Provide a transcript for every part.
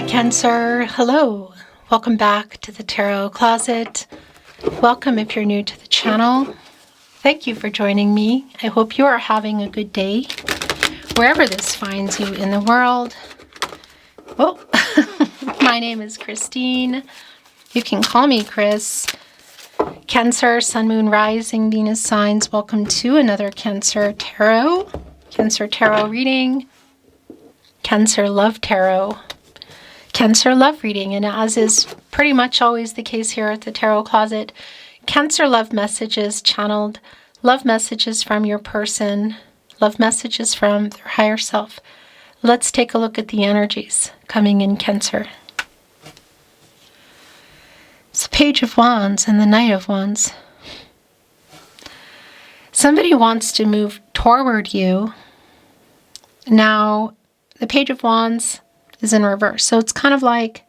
Cancer, hello. Welcome back to the Tarot Closet. Welcome if you're new to the channel. Thank you for joining me. I hope you are having a good day, wherever this finds you in the world. Oh, my name is Christine. You can call me Chris. Cancer, Sun, Moon, Rising, Venus signs. Welcome to another Cancer Tarot reading. Cancer Love Tarot. Cancer love reading, and as is pretty much always the case here at the Tarot Closet, Cancer love messages channeled, love messages from your person, love messages from their higher self. Let's take a look at the energies coming in Cancer. It's the Page of Wands and the Knight of Wands. Somebody wants to move toward you. Now, the Page of Wands is in reverse. So it's kind of like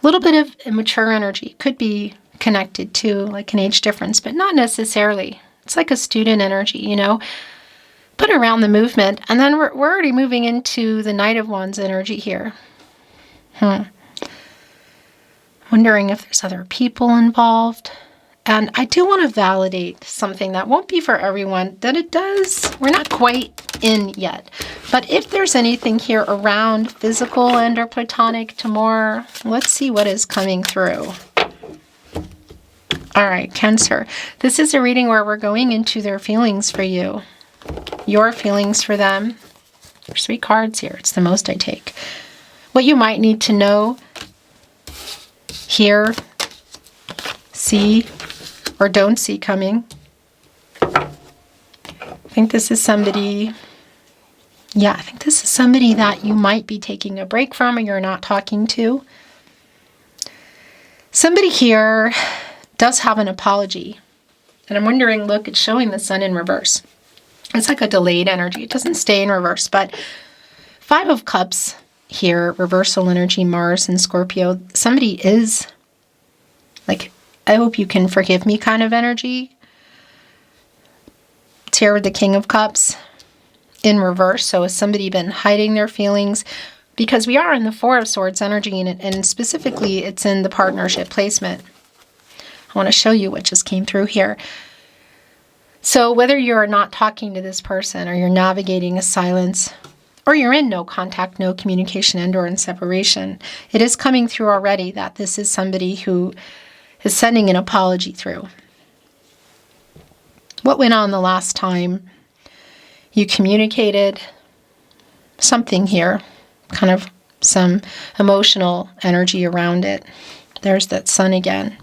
a little bit of immature energy. Could be connected to like an age difference, but not necessarily. It's like a student energy, you know, but around the movement. And then we're already moving into the Knight of Wands energy here. Wondering if there's other people involved. And I do want to validate something that won't be for everyone, that it does. We're not quite in yet. But if there's anything here around physical and or platonic to more, let's see what is coming through. All right, Cancer. This is a reading where we're going into their feelings for you. Your feelings for them. There's 3 cards here. It's the most I take. What you might need to know, hear, see, or don't see coming. I think this is somebody, I think this is somebody that you might be taking a break from or you're not talking to. Somebody here does have an apology. And I'm wondering, look, it's showing the Sun in reverse. It's like a delayed energy. It doesn't stay in reverse, but 5 of Cups here, reversal energy, Mars and Scorpio. Somebody is like, I hope you can forgive me kind of energy. It's here with the King of Cups in reverse. So has somebody been hiding their feelings? Because we are in the 4 of Swords energy, and specifically it's in the partnership placement. I want to show you what just came through here. So whether you're not talking to this person or you're navigating a silence, or you're in no contact, no communication, and or in separation, it is coming through already that this is somebody who is sending an apology through. What went on the last time you communicated? Something here, kind of some emotional energy around it. There's that Sun again.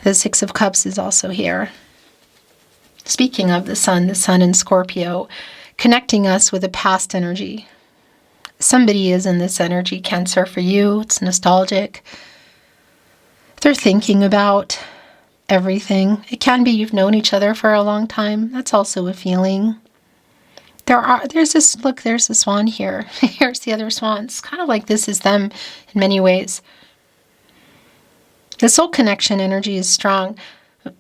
The 6 of Cups is also here. Speaking of the Sun in Scorpio, connecting us with a past energy. Somebody is in this energy, Cancer, for you. It's nostalgic. They're thinking about everything. It can be you've known each other for a long time. That's also a feeling. There's a swan here. Here's the other swan. It's kind of like this is them in many ways. The soul connection energy is strong.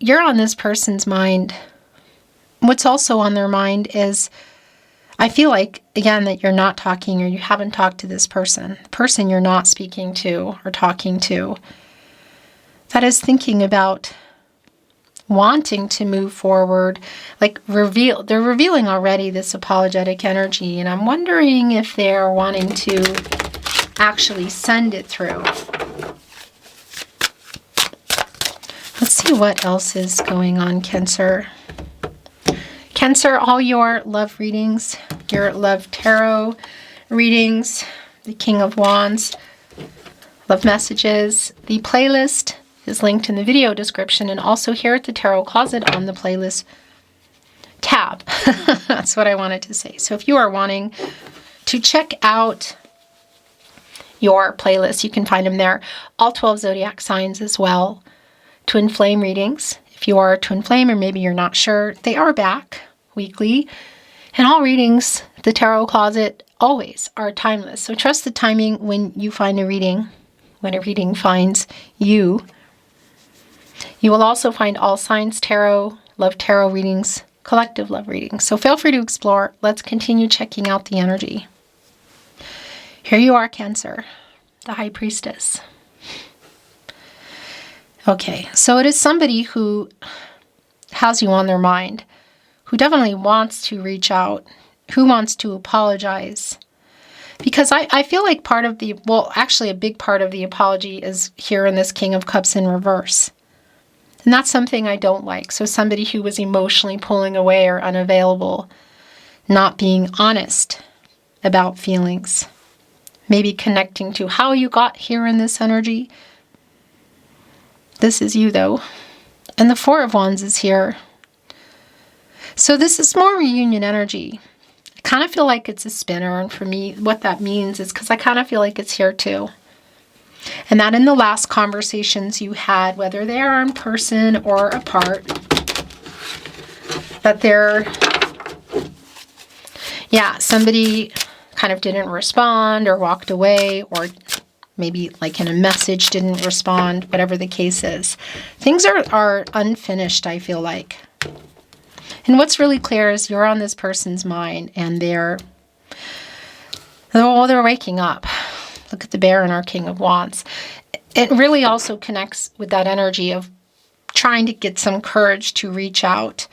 You're on this person's mind. What's also on their mind is, I feel like, again, that you're not talking or you haven't talked to this person. The person you're not speaking to or talking to. That is thinking about wanting to move forward, like they're revealing already this apologetic energy, and I'm wondering if they're wanting to actually send it through. Let's see what else is going on, Cancer. Cancer, all your love readings, your love tarot readings, the King of Wands, love messages, the playlist is linked in the video description and also here at the Tarot Closet on the playlist tab. That's what I wanted to say. So if you are wanting to check out your playlist, you can find them there. All 12 zodiac signs as well. Twin flame readings. If you are a twin flame or maybe you're not sure, they are back weekly. And all readings, the Tarot Closet, always are timeless. So trust the timing when you find a reading, when a reading finds you. You will also find all signs tarot, love tarot readings, collective love readings. So feel free to explore. Let's continue checking out the energy. Here you are, Cancer, the High Priestess. Okay, so it is somebody who has you on their mind, who definitely wants to reach out, who wants to apologize. Because I feel like part of the, well, actually a big part of the apology is here in this King of Cups in reverse. And that's something I don't like. So somebody who was emotionally pulling away or unavailable, not being honest about feelings, maybe connecting to how you got here in this energy. This is you, though. And the Four of Wands is here. So this is more reunion energy. I kind of feel like it's a spinner. And for me, what that means is because I kind of feel like it's here too. And that in the last conversations you had, whether they are in person or apart, that somebody kind of didn't respond or walked away, or maybe like in a message didn't respond, whatever the case is. Things are unfinished, I feel like. And what's really clear is you're on this person's mind and they're waking up. Look at the Bear and our King of Wands. It really also connects with that energy of trying to get some courage to reach out.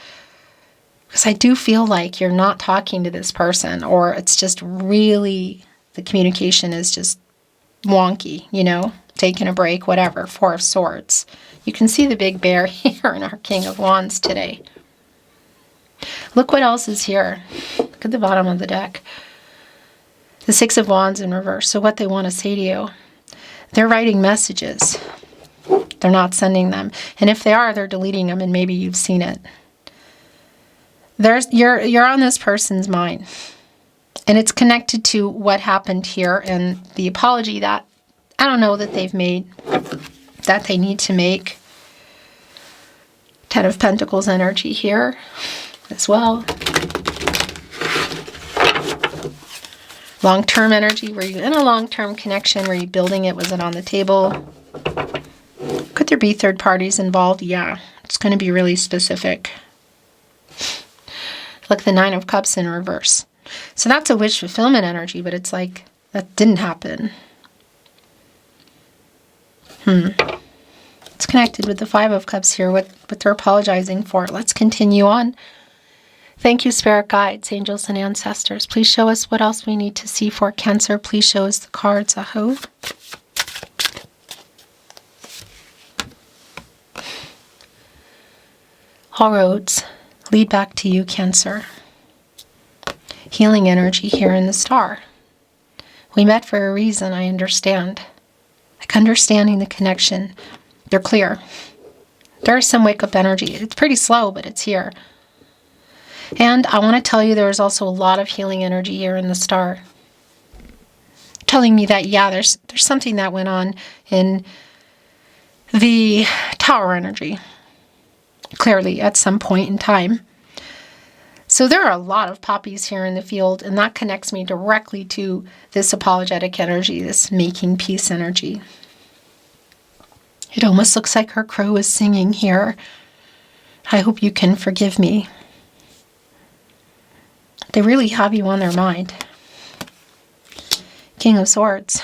Because I do feel like you're not talking to this person, or it's just really, the communication is just wonky, taking a break, whatever. Four of Swords. You can see the big Bear here in our King of Wands today. Look what else is here. Look at the bottom of the deck. The Six of Wands in reverse. So what they want to say to you. They're writing messages. They're not sending them. And if they are, they're deleting them, and maybe you've seen it. You're on this person's mind. And it's connected to what happened here and the apology that I don't know that they've made, that they need to make. Ten of Pentacles energy here as well. Long-term energy. Were you in a long-term connection? Were you building it? Was it on the table? Could there be third parties involved? Yeah, it's going to be really specific. Look, the Nine of Cups in reverse. So that's a wish fulfillment energy, but it's like that didn't happen. It's connected with the Five of Cups here, what they're apologizing for. Let's continue on. Thank you, Spirit Guides, Angels, and Ancestors. Please show us what else we need to see for Cancer. Please show us the cards. Aho. All roads lead back to you, Cancer. Healing energy here in the Star. We met for a reason, I understand. Like understanding the connection. They're clear. There is some wake-up energy. It's pretty slow, but it's here. And I want to tell you there's also a lot of healing energy here in the Star. Telling me that, yeah, there's something that went on in the Tower energy. Clearly, at some point in time. So there are a lot of poppies here in the field, and that connects me directly to this apologetic energy, this making peace energy. It almost looks like her crow is singing here. I hope you can forgive me. They really have you on their mind. King of Swords.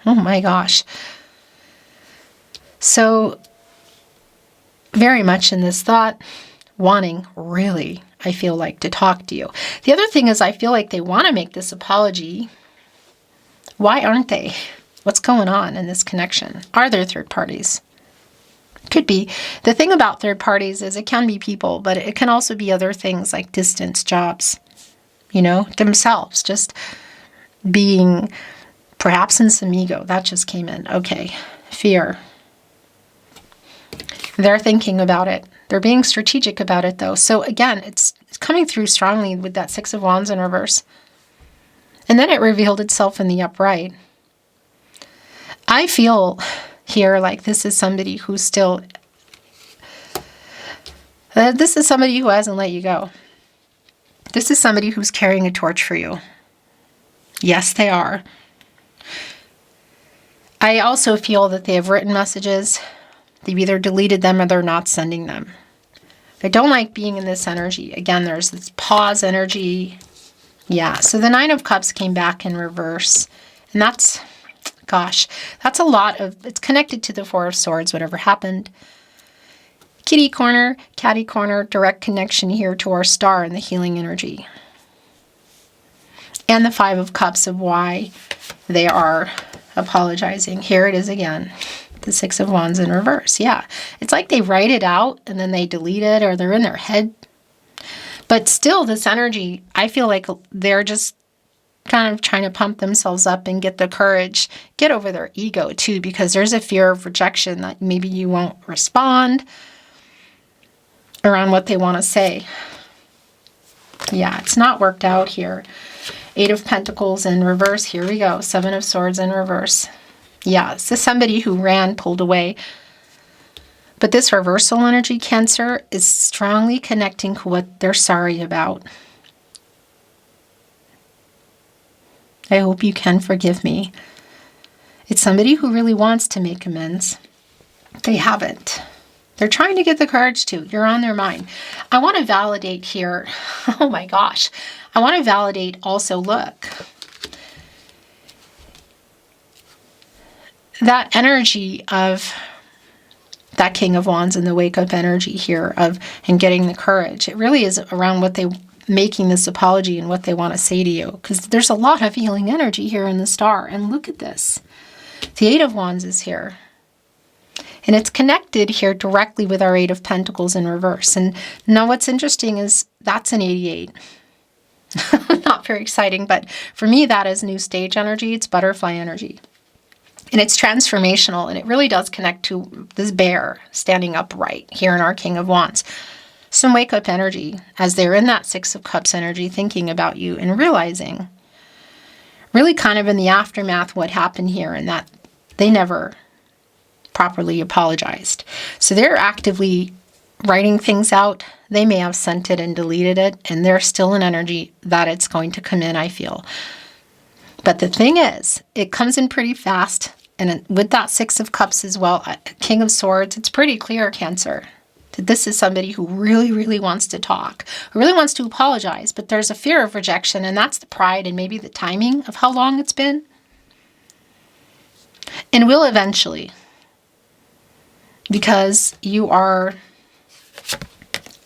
Oh my gosh. So, very much in this thought, wanting really, I feel like, to talk to you. The other thing is I feel like they want to make this apology. Why aren't they? What's going on in this connection? Are there third parties? Could be. The thing about third parties is it can be people, but it can also be other things like distance, jobs, themselves, just being perhaps in some ego. That just came in. Okay. Fear. They're thinking about it. They're being strategic about it, though. So again, it's coming through strongly with that Six of Wands in reverse. And then it revealed itself in the upright. I feel here like this is somebody who's still... this is somebody who hasn't let you go. This is somebody who's carrying a torch for you. Yes, they are. I also feel that they have written messages. They've either deleted them or they're not sending them. I don't like being in this energy. Again, there's this pause energy. Yeah, so the Nine of Cups came back in reverse. And that's, gosh, that's a lot of, it's connected to the Four of Swords, whatever happened. Kitty corner, catty corner, direct connection here to our star and the healing energy. And the Five of Cups of why they are apologizing. Here it is again. The Six of Wands in reverse. Yeah. It's like they write it out and then they delete it, or they're in their head. But still, this energy, I feel like they're just kind of trying to pump themselves up and get the courage, get over their ego too, because there's a fear of rejection that maybe you won't respond around what they want to say. Yeah, it's not worked out here. Eight of Pentacles in reverse. Here we go. Seven of Swords in reverse. Yeah, so somebody who ran, pulled away. But this reversal energy, Cancer, is strongly connecting to what they're sorry about. I hope you can forgive me. It's somebody who really wants to make amends. They haven't. They're trying to get the courage to. You're on their mind. I want to validate here. Oh my gosh. I want to validate also, look. That energy of that King of Wands and the wake up energy here of and getting the courage. It really is around what they making this apology and what they want to say to you, because there's a lot of healing energy here in the star. And look at this. The Eight of Wands is here. And it's connected here directly with our Eight of Pentacles in reverse. And now what's interesting is that's an 88. Not very exciting, but for me that is new stage energy. It's butterfly energy. And it's transformational, and it really does connect to this bear standing upright here in our King of Wands. Some wake-up energy as they're in that Six of Cups energy, thinking about you and realizing, really kind of in the aftermath, what happened here, and that they never properly apologized. So they're actively writing things out. They may have sent it and deleted it, and there's still an energy that it's going to come in, I feel. But the thing is, it comes in pretty fast. And with that Six of Cups as well, King of Swords, it's pretty clear, Cancer, that this is somebody who really, really wants to talk, who really wants to apologize. But there's a fear of rejection, and that's the pride and maybe the timing of how long it's been. And will eventually. Because you are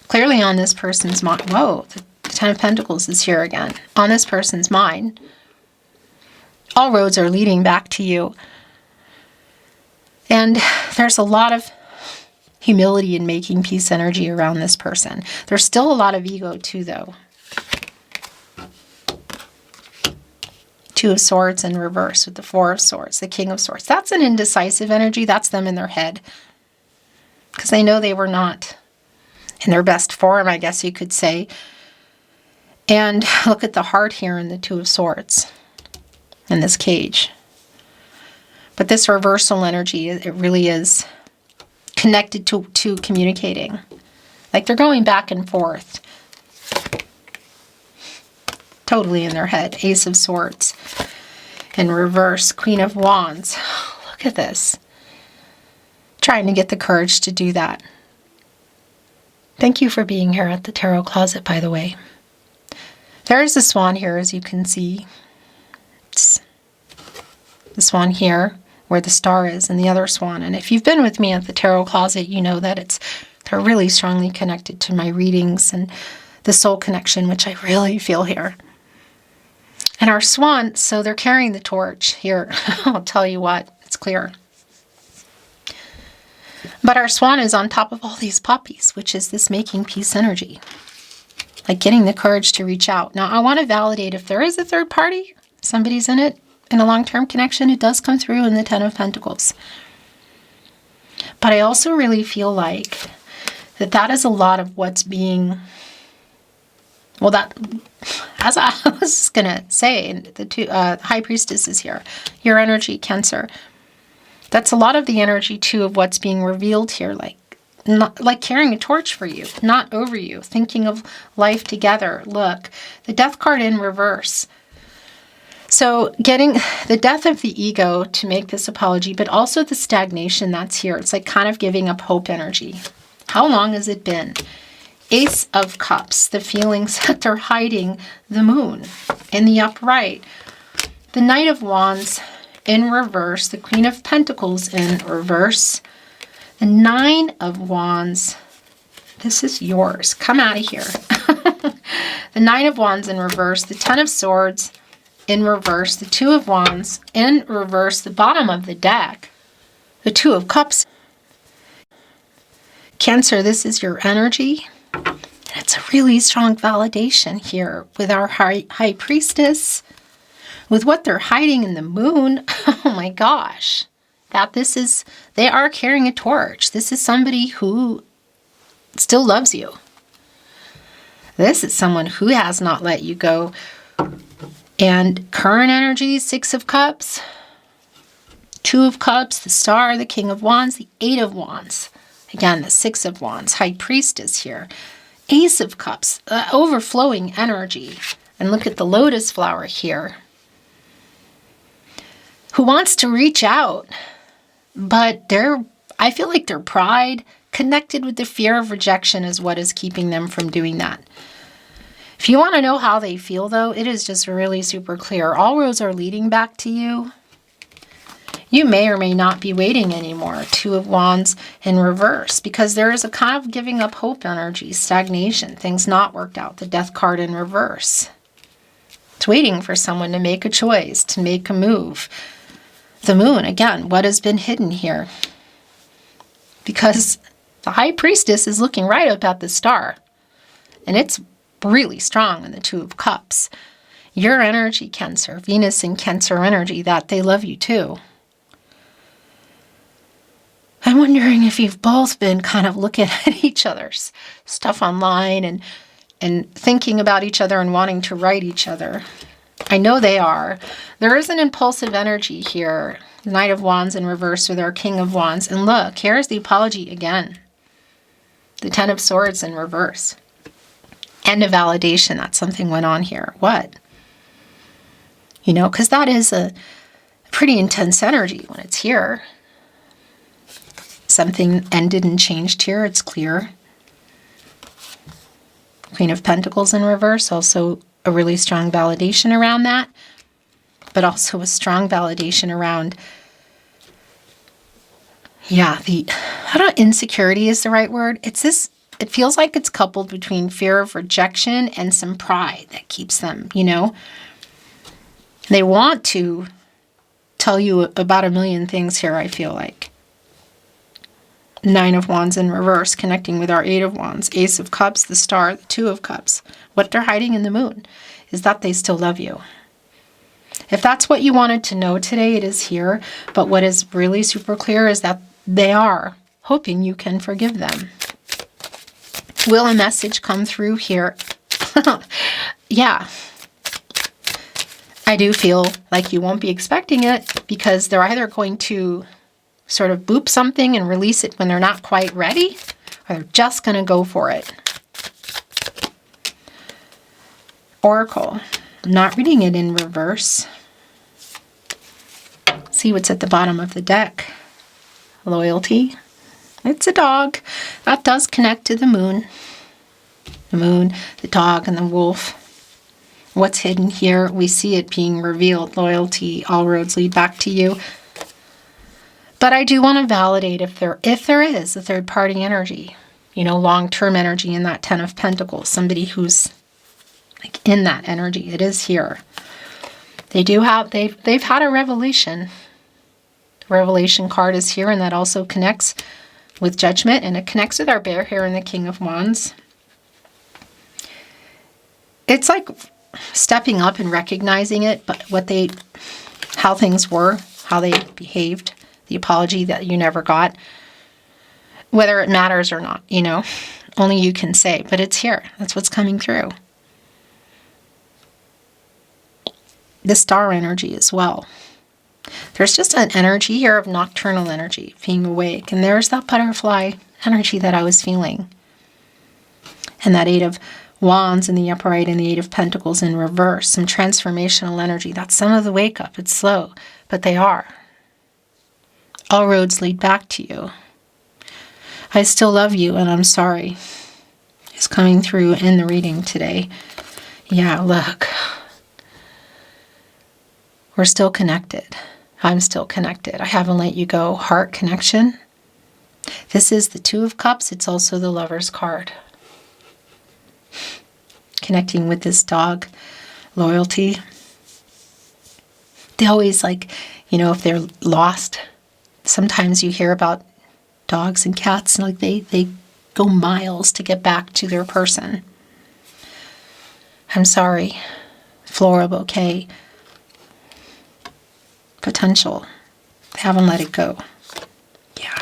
clearly on this person's mind. Whoa, the Ten of Pentacles is here again. On this person's mind. All roads are leading back to you. And there's a lot of humility in making peace energy around this person. There's still a lot of ego too, though. Two of Swords in reverse with the Four of Swords, the King of Swords. That's an indecisive energy. That's them in their head. Because they know they were not in their best form, I guess you could say. And look at the heart here in the Two of Swords. In this cage. But this reversal energy, it really is connected to communicating. Like they're going back and forth. Totally in their head. Ace of Swords. In reverse, Queen of Wands. Look at this. Trying to get the courage to do that. Thank you for being here at the Tarot Closet, by the way. There's a swan here, as you can see. The swan here where the star is, and the other swan. And if you've been with me at the Tarot Closet, you know that they're really strongly connected to my readings and the soul connection, which I really feel here. And our swan, so they're carrying the torch here. I'll tell you what, it's clear. But our swan is on top of all these puppies, which is this making peace energy. Like getting the courage to reach out. Now, I want to validate if there is a third party, somebody's in it, in a long-term connection, it does come through in the Ten of Pentacles. But I also really feel like that is a lot of what's being, well, that, as I was going to say, the High Priestess is here. Your energy, Cancer. That's a lot of the energy, too, of what's being revealed here, like carrying a torch for you, not over you, thinking of life together. Look, the Death card in reverse. So getting the death of the ego to make this apology, but also the stagnation that's here. It's like kind of giving up hope energy. How long has it been? Ace of Cups, the feelings that they're hiding, the moon in the upright. The Knight of Wands in reverse, the Queen of Pentacles in reverse, the Nine of Wands. This is yours. Come out of here. The Nine of Wands in reverse, the Ten of Swords in reverse, the Two of Wands in reverse, the bottom of the deck, the Two of Cups. Cancer, this is your energy. It's a really strong validation here with our High Priestess, with what they're hiding in the moon. Oh my gosh. They are carrying a torch. This is somebody who still loves you. This is someone who has not let you go. And current energy, Six of Cups, Two of Cups, the Star, the King of Wands, the Eight of Wands. Again, the Six of Wands, High Priestess here. Ace of Cups, overflowing energy. And look at the lotus flower here. Who wants to reach out, but I feel like their pride connected with the fear of rejection is what is keeping them from doing that. If you want to know how they feel, though, it is just really super clear. All roads are leading back to you. You may or may not be waiting anymore. Two of Wands in reverse, because there is a kind of giving up hope energy, stagnation, things not worked out. The Death card in reverse. It's waiting for someone to make a choice, to make a move. The Moon, again, what has been hidden here? Because the High Priestess is looking right up at the Star. And it's really strong in the Two of Cups. Your energy, Cancer, Venus and Cancer energy, that they love you too. I'm wondering if you've both been kind of looking at each other's stuff online and thinking about each other and wanting to write each other. I know they are. There is an impulsive energy here. The Knight of Wands in reverse with our King of Wands. And look, here's the apology again. The Ten of Swords in reverse. And a validation that something went on here. What? You know, because that is a pretty intense energy when it's here. Something ended and changed here, it's clear. Queen of Pentacles in reverse, also a really strong validation around that, but also a strong validation around, I don't know, insecurity is the right word. It feels like it's coupled between fear of rejection and some pride that keeps them, They want to tell you about a million things here, I feel like. Nine of Wands in reverse, connecting with our Eight of Wands, Ace of Cups, the Star, the Two of Cups. What they're hiding in the Moon is that they still love you. If that's what you wanted to know today, it is here. But what is really super clear is that they are hoping you can forgive them. Will a message come through here? Yeah. I do feel like you won't be expecting it because they're either going to sort of boop something and release it when they're not quite ready, or they're just going to go for it. Oracle. I'm not reading it in reverse. See what's at the bottom of the deck. Loyalty. It's a dog. That does connect to the moon. The moon, the dog, and the wolf. What's hidden here? We see it being revealed. Loyalty. All roads lead back to you. But I do want to validate if there is a third-party energy, long-term energy in that Ten of Pentacles, somebody who's like in that energy. It is here. They've had a revelation. The Revelation card is here, and that also connects with Judgment, and it connects with our bear here in the King of Wands. It's like stepping up and recognizing it, but how things were, how they behaved. The apology that you never got, whether it matters or not, only you can say, but it's here. That's what's coming through. The Star energy as well. There's just an energy here of nocturnal energy, being awake, and there's that butterfly energy that I was feeling. And that Eight of Wands in the upright and the Eight of Pentacles in reverse, some transformational energy. That's some of the wake up. It's slow, but they are. All roads lead back to you. I still love you and I'm sorry. It's coming through in the reading today. Yeah, look. We're still connected. I'm still connected. I haven't let you go. Heart connection. This is the Two of Cups. It's also the Lover's card. Connecting with this dog. Loyalty. They always if they're lost, sometimes you hear about dogs and cats, and they go miles to get back to their person. I'm sorry. Floral bouquet. Potential. They haven't let it go. Yeah.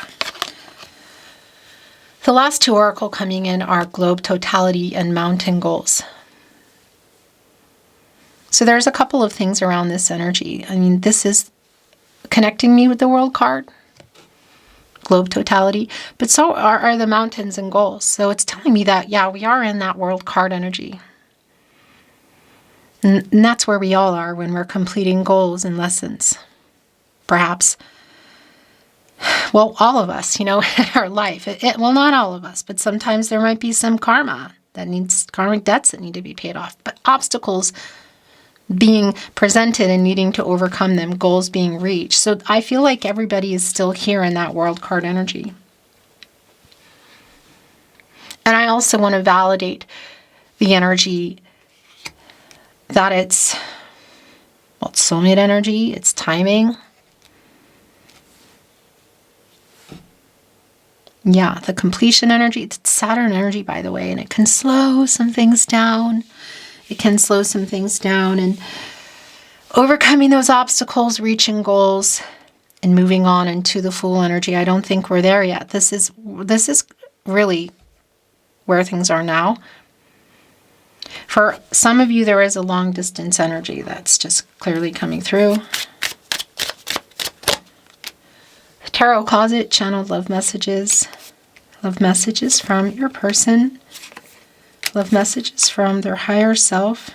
The last two oracle coming in are globe totality and mountain goals. So there's a couple of things around this energy. I mean, this is connecting me with the world card, globe totality, but so are the mountains and goals. So it's telling me that, yeah, we are in that world card energy. And that's where we all are when we're completing goals and lessons. Perhaps, well, all of us, in our life. Well, not all of us, but sometimes there might be some karmic debts that need to be paid off. But obstacles being presented and needing to overcome them, goals being reached. So I feel like everybody is still here in that world card energy. And I also want to validate the energy that it's soulmate energy, it's timing. Yeah, the completion energy, it's Saturn energy, by the way, and it can slow some things down. And overcoming those obstacles, reaching goals, and moving on into the Fool energy. I don't think we're there yet. This is really where things are now. For some of you, there is a long distance energy that's just clearly coming through. Tarot closet, channeled love messages. Love messages from your person. Love messages from their higher self.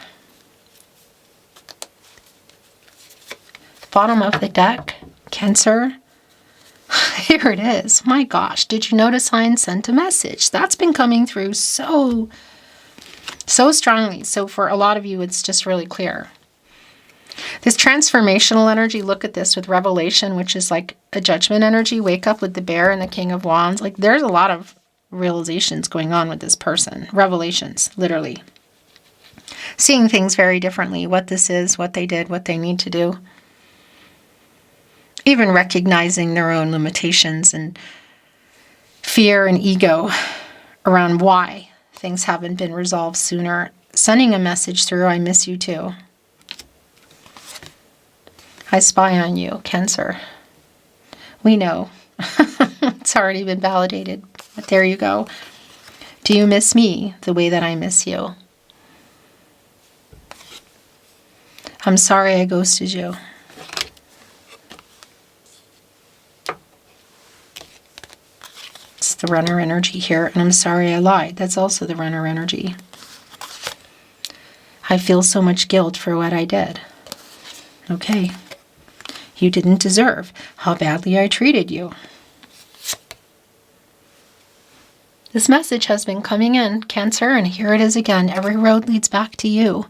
Bottom of the deck, Cancer. Here it is. My gosh, did you notice I sent a message? That's been coming through so strongly. So for a lot of you, it's just really clear. This transformational energy, look at this with revelation, which is like a judgment energy. Wake up with the bear and the King of Wands. Like there's a lot of realizations going on with this person. Revelations, literally. Seeing things very differently. What this is, what they did, what they need to do. Even recognizing their own limitations and fear and ego around why things haven't been resolved sooner. Sending a message through, I miss you too. I spy on you, Cancer. We know. It's already been validated. But there you go. Do you miss me the way that I miss you? I'm sorry I ghosted you. It's the runner energy here. And I'm sorry I lied. That's also the runner energy. I feel so much guilt for what I did. Okay. You didn't deserve how badly I treated you. This message has been coming in, Cancer, and here it is again. Every road leads back to you,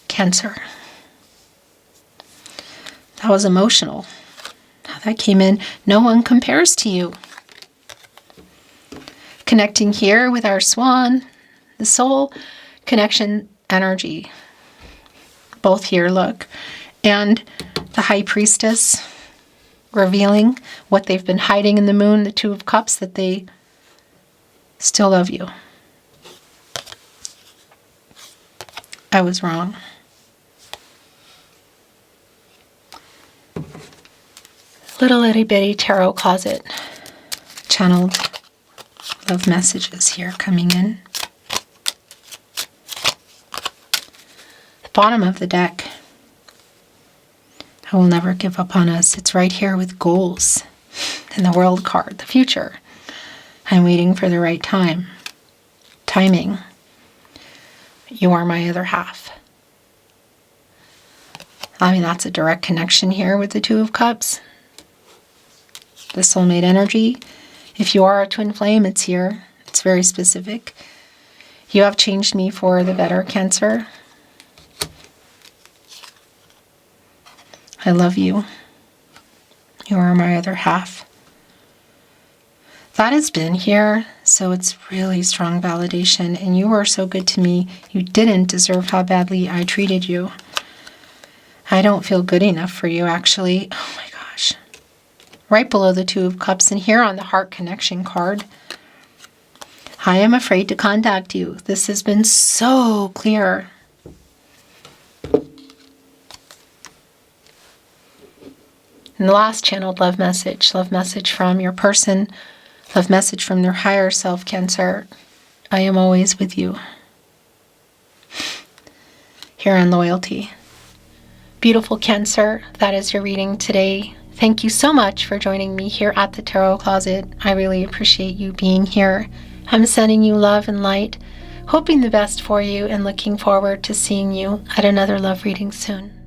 Cancer. That was emotional. How that came in. No one compares to you. Connecting here with our swan, the soul connection energy. Both here, look. And the High Priestess revealing what they've been hiding in the moon, the Two of Cups, that they still love you. I was wrong. Little itty bitty tarot closet. Channeled love messages here coming in. The bottom of the deck. I will never give up on us. It's right here with goals and the world card, the future. I'm waiting for the right time. Timing. You are my other half. I mean, that's a direct connection here with the Two of Cups. The soulmate energy. If you are a twin flame, it's here. It's very specific. You have changed me for the better, Cancer. I love you. You are my other half. That has been here, so it's really strong validation, and you were so good to me. You didn't deserve how badly I treated you. I don't feel good enough for you, actually. Oh my gosh. Right below the Two of Cups, and here on the Heart Connection card, I am afraid to contact you. This has been so clear. And the last channeled love message from your person, love message from their higher self, Cancer. I am always with you. Here on loyalty. Beautiful Cancer, that is your reading today. Thank you so much for joining me here at the Tarot Closet. I really appreciate you being here. I'm sending you love and light, hoping the best for you, and looking forward to seeing you at another love reading soon.